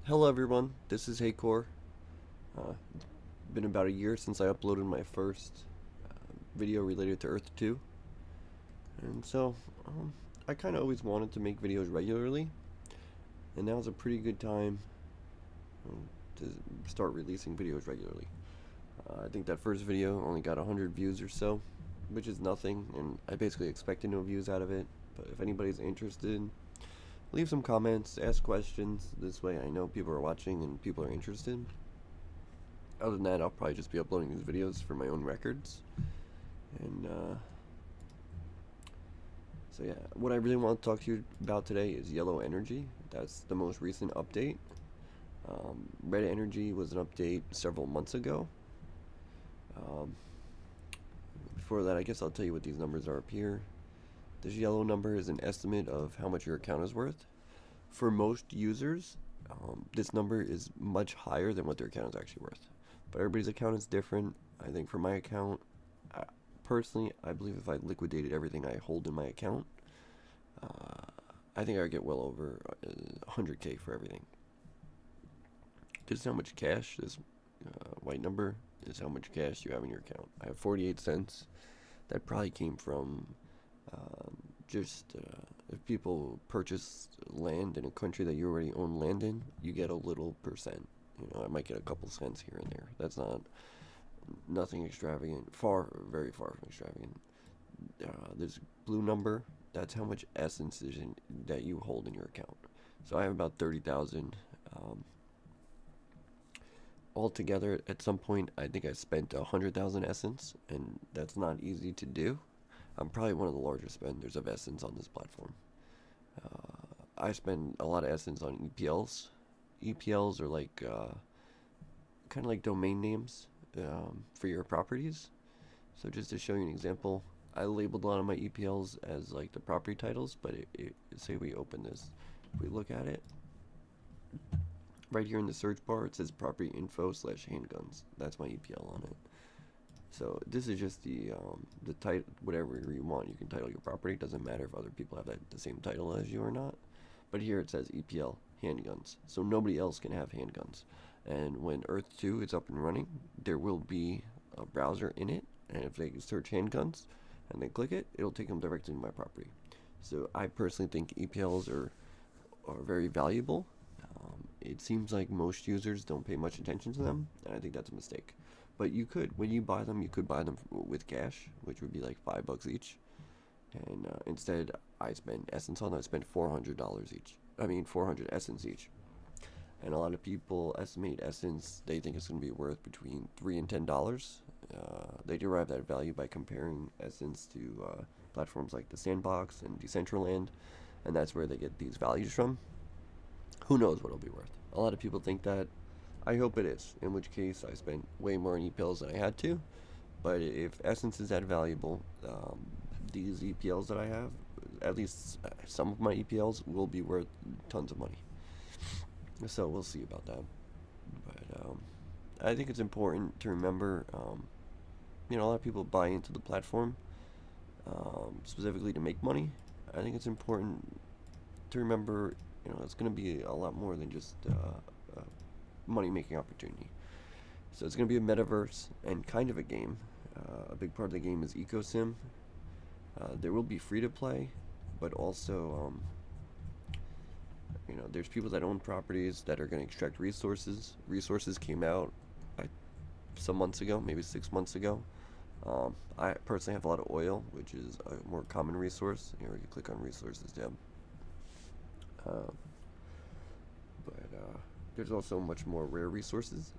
Hello everyone, this is Haycore. It's been about a year since I uploaded my first video related to Earth 2, and I kind of always wanted to make videos regularly, and now's a pretty good time to start releasing videos regularly. I think that first video only got 100 views or so, which is nothing, and I basically expected no views out of it, but if anybody's interested, leave some comments, ask questions. This way I know people are watching and people are interested. Other than that, I'll probably just be uploading these videos for my own records. And yeah, what I really want to talk to you about today is yellow energy. That's the most recent update. Red energy was an update several months ago. Um, Before that, I guess I'll tell you what these numbers are up here. This yellow number is an estimate of how much your account is worth. For most users, this number is much higher than what their account is actually worth. But everybody's account is different. I think for my account, personally, I believe if I liquidated everything I hold in my account, I think I would get well over 100K for everything. This is how much cash, this white number, is how much cash you have in your account. I have 48 cents. That probably came from just if people purchase land in a country that you already own land in, you get a little percent. I might get a couple cents here and there. That's nothing extravagant. Very far from extravagant. This blue number, that's how much essence that you hold in your account. So I have about 30,000. Altogether, at some point, I think I spent 100,000 essence, and that's not easy to do. I'm probably one of the largest spenders of essence on this platform. I spend a lot of essence on EPLs. EPLs are like kind of like domain names for your properties. So just to show you an example, I labeled a lot of my EPLs as like the property titles, but say we open this, if we look at it, right here in the search bar, it says property info / handguns. That's my EPL on it. So this is just the title, whatever you want. You can title your property. It doesn't matter if other people have the same title as you or not. But here it says EPL handguns. So nobody else can have handguns. And when Earth 2 is up and running, there will be a browser in it. And if they search handguns and they click it, it'll take them directly to my property. So I personally think EPLs are very valuable. It seems like most users don't pay much attention to them, and I think that's a mistake. But when you buy them, you could buy them with cash, which would be like $5 each. And instead, I spent essence on them. I spent $400 each. 400 essence each. And a lot of people estimate essence. They think it's going to be worth between $3 and $10. They derive that value by comparing essence to platforms like the Sandbox and Decentraland, and that's where they get these values from. Who knows what it'll be worth? A lot of people think that. I hope it is, in which case I spent way more on EPLs than I had to. But if essence is that valuable, these EPLs that I have, at least some of my EPLs, will be worth tons of money. So we'll see about that. But I think it's important to remember, a lot of people buy into the platform specifically to make money. I think it's important to remember, it's going to be a lot more than just money making opportunity. So it's going to be a metaverse and kind of a game. A big part of the game is ecosim. There will be free to play, but also, there's people that own properties that are going to extract resources. Resources came out some months ago, maybe 6 months ago. I personally have a lot of oil, which is a more common resource. Here we can click on resources tab. But there's also much more rare resources.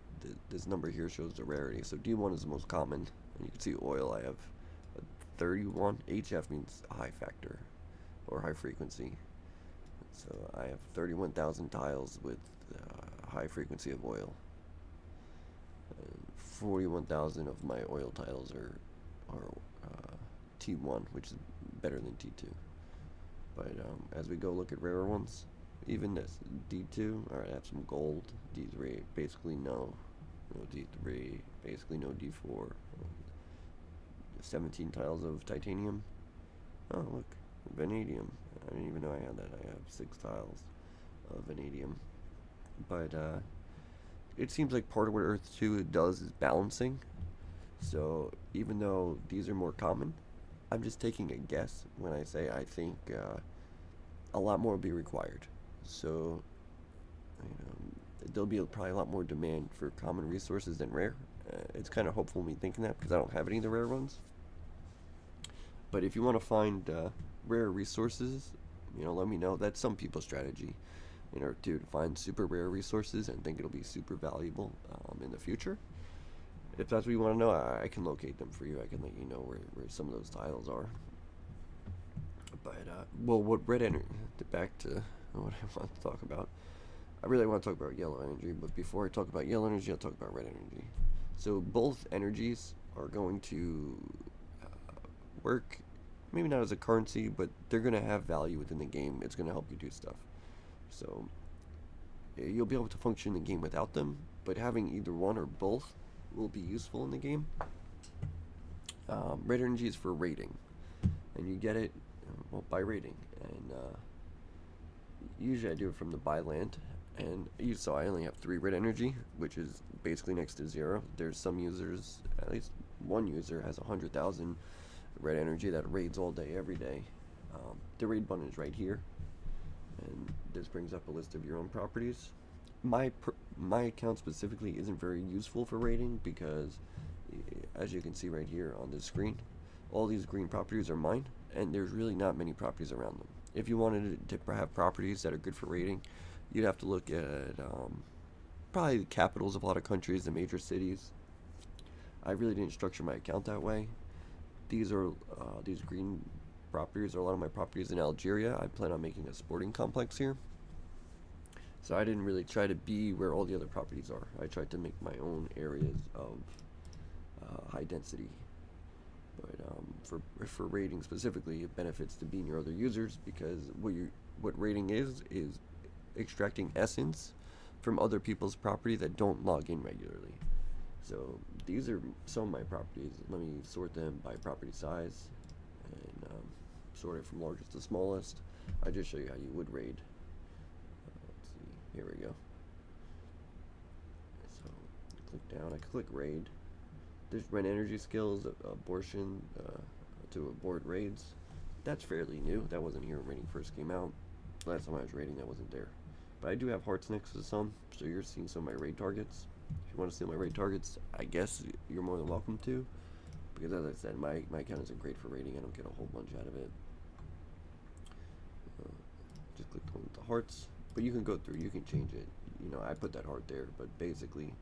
This number here shows the rarity. So D1 is the most common, and you can see oil. I have a 31. HF means high factor or high frequency. So I have 31,000 tiles with high frequency of oil. 41,000 of my oil tiles are T1, which is better than T2. But as we go look at rarer ones, even this D2, alright, I have some gold. D3, basically no D3, basically no D4. 17 tiles of titanium. Oh, look, vanadium. I didn't even know I had that. I have 6 tiles of vanadium. but it seems like part of what Earth 2 does is balancing. So even though these are more common, I'm just taking a guess when I say I think a lot more will be required. So there'll be probably a lot more demand for common resources than rare. It's kind of hopeful me thinking that because I don't have any of the rare ones. But if you want to find rare resources, let me know. That's some people's strategy in order to find super rare resources and think it'll be super valuable in the future. If that's what you want to know, I can locate them for you. I can let you know where some of those tiles are. But well, what red energy? Back to what I want to talk about. I really want to talk about yellow energy, but before I talk about yellow energy, I'll talk about red energy. So both energies are going to work, maybe not as a currency, but they're going to have value within the game. It's going to help you do stuff. So you'll be able to function in the game without them, but having either one or both will be useful in the game. Red energy is for rating, and you get it by rating. And usually I do it from the buy land, and you saw I only have 3 red energy, which is basically next to 0. There's some users, at least one user has 100,000 red energy that raids all day, every day. The raid button is right here, and this brings up a list of your own properties. My account specifically isn't very useful for raiding because, as you can see right here on this screen, all these green properties are mine, and there's really not many properties around them. If you wanted to have properties that are good for raiding, you'd have to look at probably the capitals of a lot of countries, the major cities. I really didn't structure my account that way. These green properties are a lot of my properties in Algeria. I plan on making a sporting complex here. So I didn't really try to be where all the other properties are. I tried to make my own areas of high density. But for rating specifically, it benefits to be near other users because what rating is extracting essence from other people's property that don't log in regularly. So these are some of my properties. Let me sort them by property size and sort it from largest to smallest. I just show you how you would raid. Let's see. Here we go. So click down. I can click raid. There's red energy skills, abortion to abort raids. That's fairly new. That wasn't here when raiding first came out. Last time I was raiding, that wasn't there. But I do have hearts next to some, so you're seeing some of my raid targets. If you want to see my raid targets, I guess you're more than welcome to. Because as I said, my account isn't great for raiding. I don't get a whole bunch out of it. Just click on the hearts. But you can go through, you can change it. I put that heart there, but basically,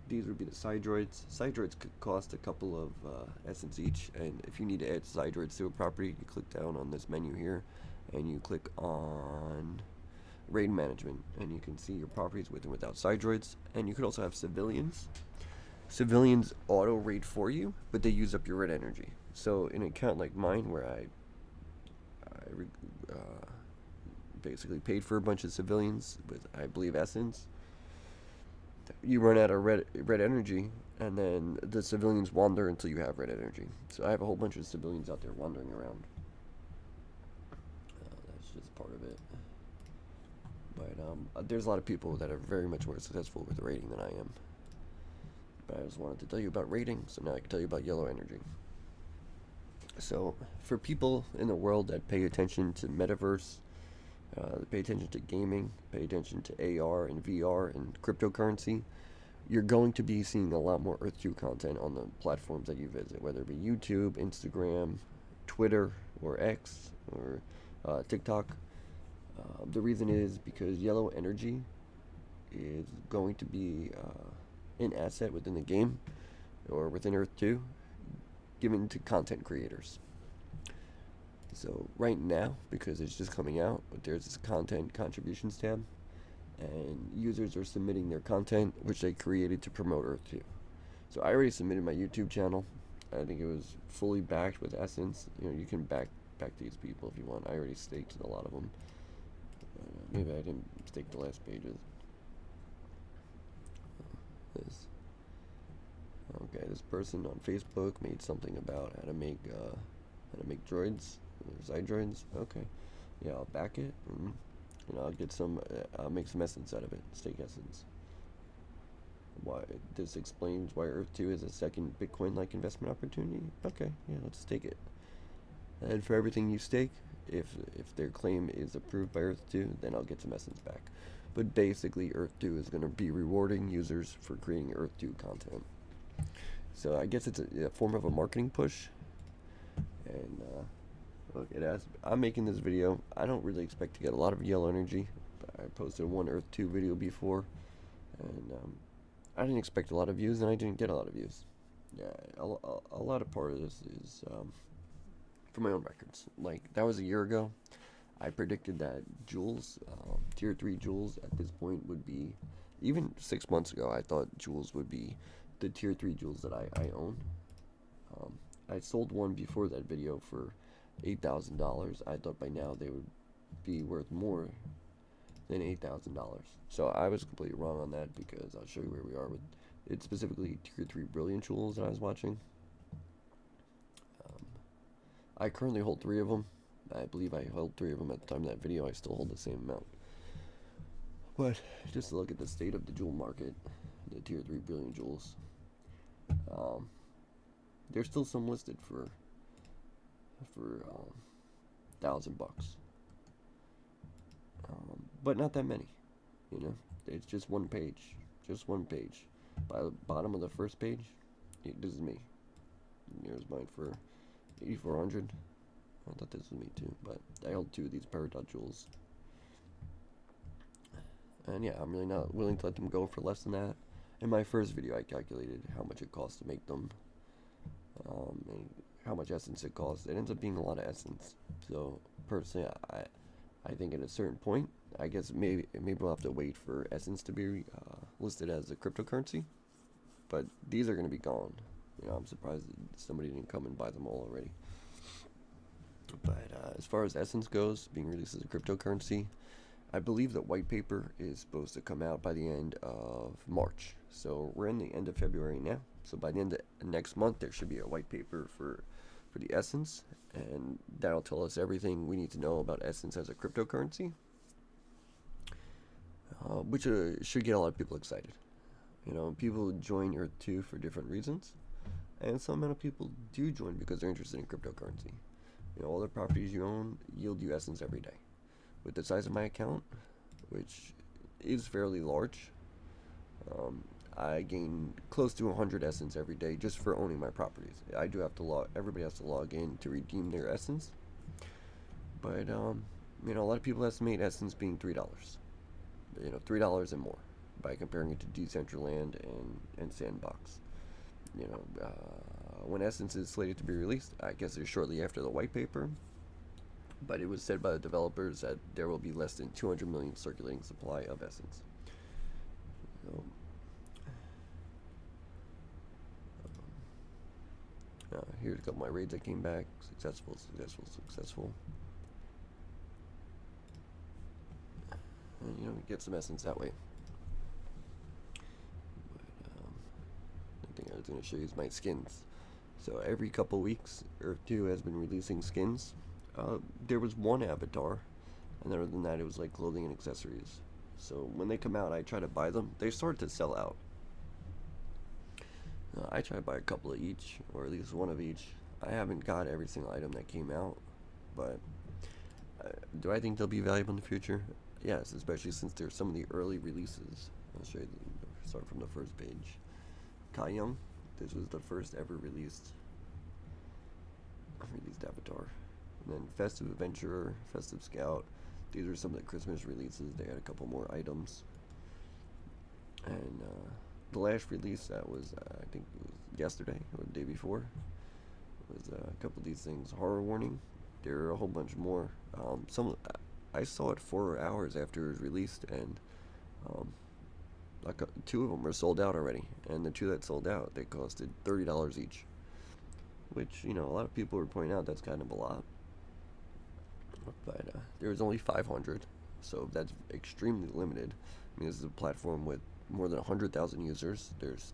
these would be the cydroids. Cydroids could cost a couple of essence each, and if you need to add cydroids to a property, you click down on this menu here, and you click on raid management, and you can see your properties with and without cydroids. And you could also have civilians. Civilians auto raid for you, but they use up your red energy. So in an account like mine, where I basically paid for a bunch of civilians with, I believe, essence, you run out of red energy, and then the civilians wander until you have red energy. So I have a whole bunch of civilians out there wandering around. That's just part of it. But there's a lot of people that are very much more successful with raiding than I am. But I just wanted to tell you about raiding, so now I can tell you about yellow energy. So for people in the world that pay attention to metaverse, pay attention to gaming, pay attention to AR and VR and cryptocurrency, you're going to be seeing a lot more Earth 2 content on the platforms that you visit, whether it be YouTube, Instagram, Twitter, or X, or TikTok. The reason is because yellow energy is going to be an asset within the game, or within Earth 2, given to content creators. So right now, because it's just coming out, there's this content contributions tab, and users are submitting their content which they created to promote Earth 2. So I already submitted my YouTube channel. I think it was fully backed with Essence. You can back these people if you want. I already staked a lot of them. Maybe I didn't stake the last pages. This person on Facebook made something about how to make droids, cydroids. Okay, yeah, I'll back it. I'll get some, I'll make some essence out of it, stake essence. Why this explains why Earth 2 is a second Bitcoin-like investment opportunity. Okay, yeah, let's stake it. And for everything you stake, if their claim is approved by Earth 2, then I'll get some essence back. But basically, Earth 2 is going to be rewarding users for creating Earth 2 content. So I guess it's a form of a marketing push. And look, I'm making this video. I don't really expect to get a lot of yellow energy. I posted one Earth 2 video before, and I didn't expect a lot of views, and I didn't get a lot of views. Yeah, a lot of part of this is for my own records. Like, that was a year ago. I predicted that jewels, tier 3 jewels at this point would be, even 6 months ago, I thought jewels would be the tier 3 jewels that I own. I sold one before that video for $8,000. I thought by now they would be worth more than $8,000. So I was completely wrong on that, because I'll show you where we are with it. Specifically tier 3 brilliant jewels that I was watching. I currently hold 3 of them. I believe I held 3 of them at the time of that video. I still hold the same amount. But just to look at the state of the jewel market, the tier 3 brilliant jewels, there's still some listed for $1,000, but not that many. It's just one page, By the bottom of the first page, this is me. Here's mine for 8,400. I thought this was me too, but I held 2 of these Peridot jewels. And yeah, I'm really not willing to let them go for less than that. In my first video, I calculated how much it costs to make them, and how much essence it costs. It ends up being a lot of essence. So personally, I think at a certain point, I guess maybe we'll have to wait for essence to be listed as a cryptocurrency. But these are going to be gone. I'm surprised that somebody didn't come and buy them all already. But as far as essence goes, being released as a cryptocurrency, I believe that white paper is supposed to come out by the end of March. So we're in the end of February now. So by the end of next month, there should be a white paper for the essence, and that'll tell us everything we need to know about essence as a cryptocurrency, which should get a lot of people excited. People join Earth 2 for different reasons, and some amount of people do join because they're interested in cryptocurrency. All the properties you own yield you essence every day. With the size of my account, which is fairly large, I gain close to 100 essence every day just for owning my properties. I do have to everybody has to log in to redeem their essence. But, a lot of people estimate essence being $3. $3 and more by comparing it to Decentraland and Sandbox. When essence is slated to be released, I guess it's shortly after the white paper. But it was said by the developers that there will be less than 200 million circulating supply of essence. Here's a couple of my raids that came back. Successful. And get some essence that way. But, the thing I was going to show you is my skins. So every couple weeks, Earth 2 has been releasing skins. There was one avatar, and other than that, it was like clothing and accessories. So when they come out, I try to buy them. They start to sell out. I try to buy a couple of each, or at least one of each. I haven't got every single item that came out, but do I think they'll be valuable in the future? Yes, especially since there's some of the early releases. I'll show you. Start from the first page. Kai Young. This was the first ever released avatar. And then Festive Adventurer, Festive Scout. These are some of the Christmas releases. They had a couple more items. And the last release that was, I think it was yesterday or the day before, was a couple of these things. Horror Warning. There are a whole bunch more. I saw it 4 hours after it was released, and like 2 of them were sold out already. And the 2 that sold out, they costed $30 each. Which, a lot of people were pointing out that's kind of a lot. But there was only 500, so that's extremely limited. I mean, this is a platform with more than 100,000 users. There's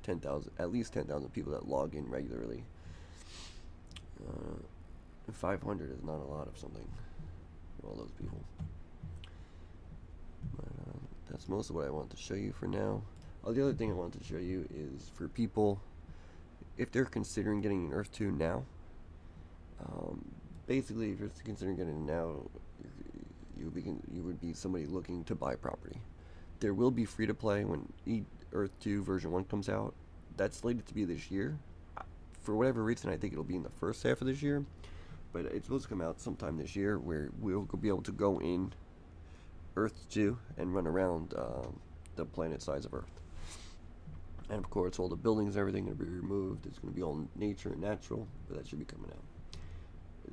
at least 10,000 people that log in regularly. 500 is not a lot of something for all those people. that's most of what I want to show you for now. The other thing I wanted to show you is for people, if they're considering getting an Earth 2 now, um, basically, if you're considering getting it now, you would be somebody looking to buy property. There will be free to play when Earth 2 version 1 comes out. That's slated to be this year. For whatever reason, I think it'll be in the first half of this year, but it's supposed to come out sometime this year where we'll be able to go in Earth 2 and run around the planet size of Earth. And of course, all the buildings and everything are going to be removed. It's going to be all nature and natural, but that should be coming out.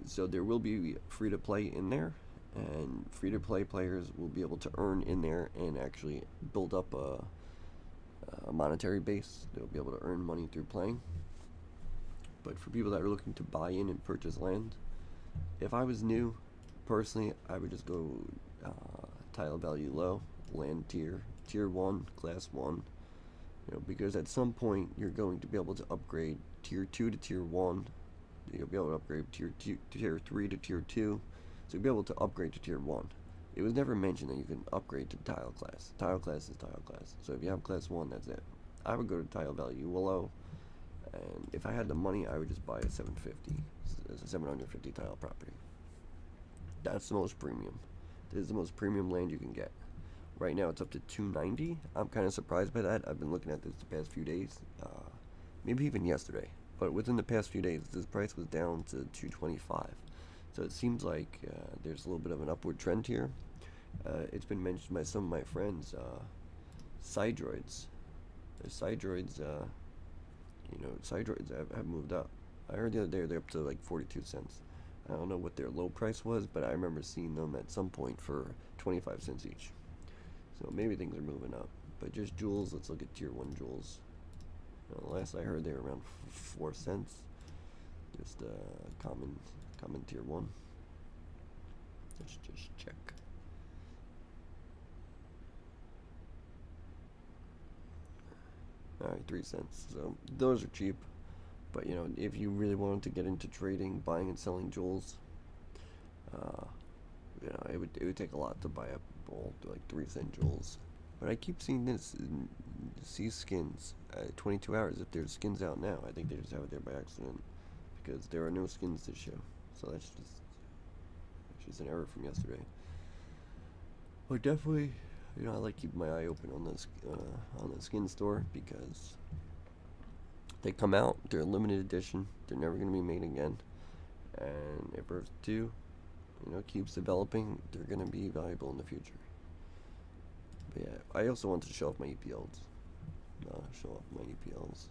So there will be free to play in there, and free to play players will be able to earn in there and actually build up a monetary base. They'll be able to earn money through playing. But for people that are looking to buy in and purchase land, if I was new, personally, I would just go tile value low, land tier 1, class 1. Because at some point you're going to be able to upgrade tier 2 to tier 1. You'll be able to upgrade tier 3 to tier 2. So you'll be able to upgrade to tier 1. It was never mentioned that you can upgrade to tile class. Tile class is tile class. So if you have class 1, that's it. I would go to tile value low, and if I had the money, I would just buy a 750 tile property. That's the most premium. This is the most premium land you can get. Right now it's up to 290. I'm kind of surprised by that. I've been looking at this the past few days, maybe even yesterday. But within the past few days, this price was down to 225. So it seems like there's a little bit of an upward trend here. It's been mentioned by some of my friends. Cydroids. Cydroids. Cydroids have moved up. I heard the other day they're up to like 42 cents. I don't know what their low price was, but I remember seeing them at some point for 25 cents each. So maybe things are moving up. But just jewels, let's look at tier 1 jewels. Last I heard they were around 4 cents. Just common tier 1. Let's just check. Alright, 3 cents. So those are cheap. But if you really wanted to get into trading, buying and selling jewels, it would take a lot to buy up all like 3-cent jewels. But I keep seeing see skins at 22 hours. If there's skins out now, I think they just have it there by accident because there are no skins to show. So that's just an error from yesterday. But definitely, I like keeping my eye open on the skin store because they come out. They're limited edition. They're never going to be made again. And if Earth 2, keeps developing, they're going to be valuable in the future. But yeah, I also wanted to show off my EPLs. Show off my EPLs.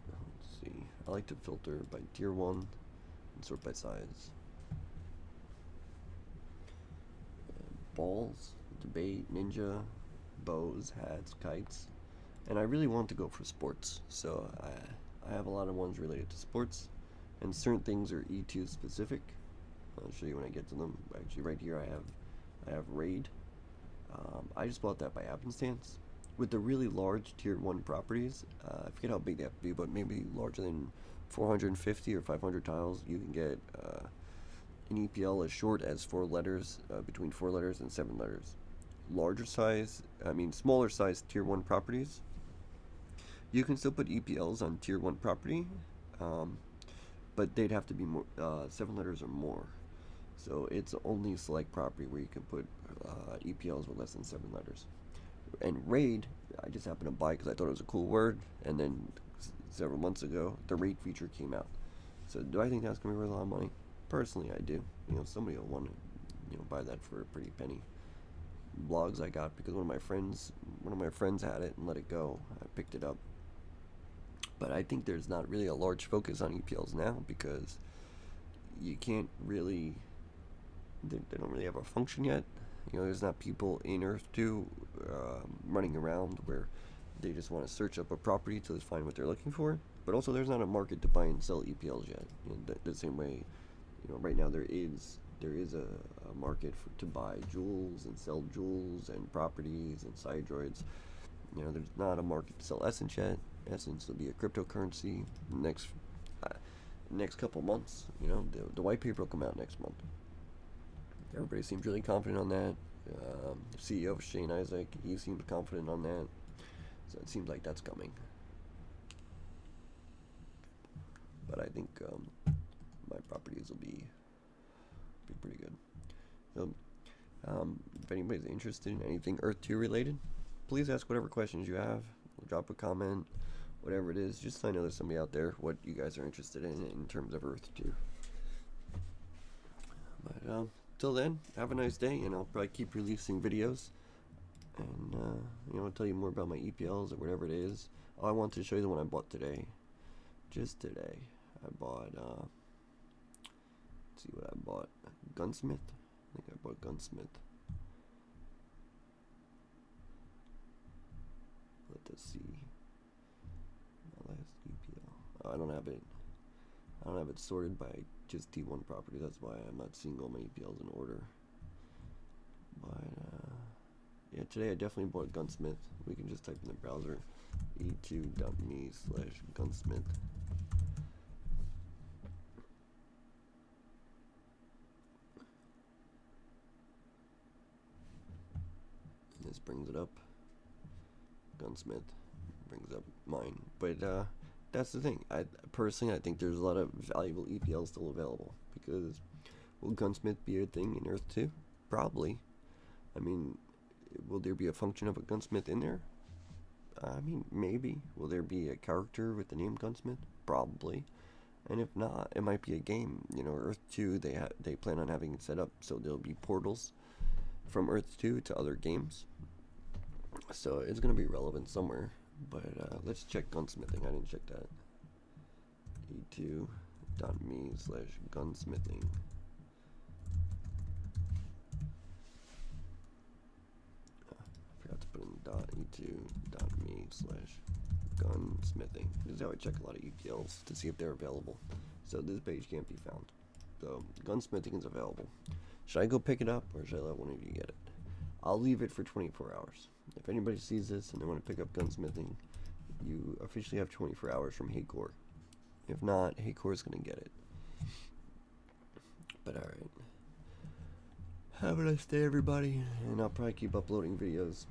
Let's see. I like to filter by tier 1 and sort by size. Balls, debate, ninja, bows, hats, kites. And I really want to go for sports. So I have a lot of ones related to sports. And certain things are E2 specific. I'll show you when I get to them. Actually, right here I have Raid. I just bought that by happenstance. With the really large tier 1 properties, I forget how big they have to be, but maybe larger than 450 or 500 tiles, you can get an EPL as short as 4 letters, between 4 letters and 7 letters. Smaller size tier 1 properties, you can still put EPLs on tier 1 property, but they'd have to be more 7 letters or more. So it's only select property where you can put EPLs with less than 7 letters. And Raid, I just happened to buy because I thought it was a cool word, and then several months ago, the Raid feature came out. So do I think that's going to be worth a lot of money? Personally, I do. Somebody will want to, buy that for a pretty penny. Blogs I got because one of my friends had it and let it go. I picked it up. But I think there's not really a large focus on EPLs now because you can't really, they don't really have a function yet. There's not people in Earth 2 running around where they just want to search up a property to find what they're looking for. But also there's not a market to buy and sell EPLs yet. The same way, right now there is a market to buy jewels and sell jewels and properties and cydroids. There's not a market to sell Essence yet. Essence will be a cryptocurrency next couple months. The white paper will come out next month. Everybody seems really confident on that. CEO of Shane Isaac, he seems confident on that. So it seems like that's coming. But I think my properties will be pretty good. So if anybody's interested in anything Earth 2 related, please ask whatever questions you have. Drop a comment, whatever it is. Just so I know there's somebody out there what you guys are interested in terms of Earth 2. But till then, have a nice day, and I'll probably keep releasing videos. And I'll tell you more about my EPLs or whatever it is. Oh, I want to show you the one I bought today. Just today, I bought. Let's see what I bought. Gunsmith. I think I bought Gunsmith. Let us see. My last EPL. Oh, I don't have it. I don't have it sorted by just T1 property. That's why I'm not seeing all my EPLs in order. But yeah, today I definitely bought Gunsmith. We can just type in the browser e2.me/gunsmith. And this brings it up. Gunsmith brings up mine. But that's the thing. I think there's a lot of valuable EPLs still available, because will Gunsmith be a thing in Earth 2? Probably. I mean, will there be a function of a gunsmith in there? I mean, maybe. Will there be a character with the name Gunsmith? Probably. And if not, it might be a game. Earth 2, they plan on having it set up so there'll be portals from Earth 2 to other games. So it's going to be relevant somewhere. But let's check gunsmithing. I didn't check that. e2.me/gunsmithing. Forgot to put in .e2.me/gunsmithing. This is how I check a lot of EPLs to see if they're available. So this page can't be found. So gunsmithing is available. Should I go pick it up, or should I let one of you get it? I'll leave it for 24 hours. If anybody sees this and they want to pick up gunsmithing, you officially have 24 hours from Haycore. If not, Haycore is going to get it. But alright. Have a nice day, everybody. And I'll probably keep uploading videos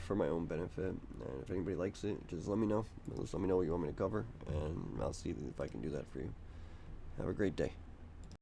for my own benefit. And if anybody likes it, just let me know. Just let me know what you want me to cover, and I'll see if I can do that for you. Have a great day.